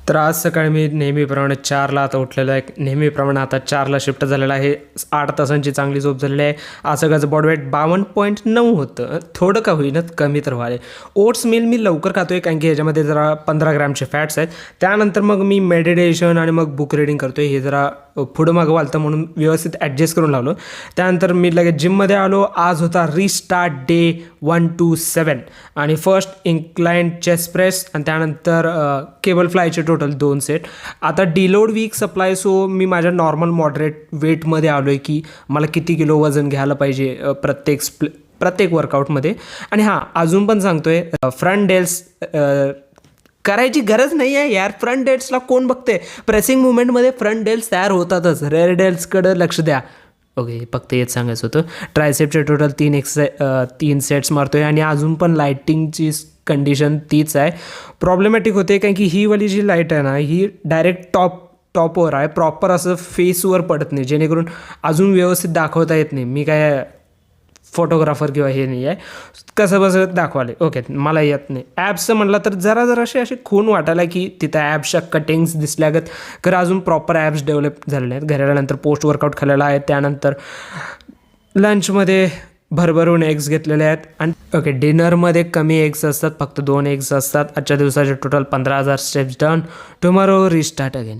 तर आज सकाळी मी नेहमीप्रमाणे 4ला आता उठलेलो आहे. नेहमीप्रमाणे आता 4ला शिफ्ट झालेला आहे. 8 तासांची चांगली झोप झालेली आहे. आज सगळ्याचं बॉडी वेट 52.9 होतं. थोडं का होईना कमी तर व्हायला. ओट्स मिल मी लवकर खातो आहे कारण की ह्याच्यामध्ये जरा 15 ग्रॅमचे फॅट्स आहेत. त्यानंतर मग मी मेडिटेशन आणि मग बुक रीडिंग करतो आहे. हे जरा पुढं मागं वालतं म्हणून व्यवस्थित ॲडजस्ट करून लावलो. त्यानंतर मी लगेच जिममध्ये आलो. आज होता रिस्टार्ट डे 1 to 7 आणि फर्स्ट इन्क्लाइंड चेस्ट प्रेस आणि त्यानंतर केबल फ्लायचे टोटल 2 सेट. आता डिलोड वीक सप्लाय, सो मी माझ्या नॉर्मल मॉडरेट वेटमध्ये आलो आहे की मला किती किलो वजन घ्यायला पाहिजे प्रत्येक वर्कआउटमध्ये. आणि हां, अजून पण सांगतो आहे, फ्रंट डेल्स करायची गरज नाही आहे यार. फ्रंट डेल्सला कोण बघते? प्रेसिंग मुवमेंटमध्ये फ्रंट डेल्स तयार होतातच. रेअर डेल्सकडं लक्ष द्या. ओके, फक्त हेच सांगायचं होतं. ट्रायसेपचे टोटल 3 सेट्स मारतो आहे आणि अजून पण लाईटिंगची कंडिशन तीच आहे. प्रॉब्लेमॅटिक होते कारण की ही वाली जी लाईट आहे ना, ही डायरेक्ट टॉपवर आहे. प्रॉपर असं फेसवर पडत नाही, जेणेकरून अजून व्यवस्थित दाखवता येत नाही. मी काय फोटोग्राफर किंवा हे नाही आहे, कसं बसं दाखवाले. ओके, मला येत नाही. ॲप्सचं म्हटलं तर जरा असे खून वाटायला की तिथं ॲप्सच्या कटिंग्स दिसल्यागत, खरं अजून प्रॉपर ॲप्स डेव्हलप झालेले आहेत. घरी आल्यानंतर पोस्ट वर्कआउट खाल्लेला आहे. त्यानंतर लंचमध्ये भरभरून एग्स घेतलेले आहेत. आणि ओके, डिनरमध्ये कमी एग्स असतात, फक्त 2 एग्स असतात. आजच्या दिवसाचे total 15,000 steps done. Tomorrow restart again.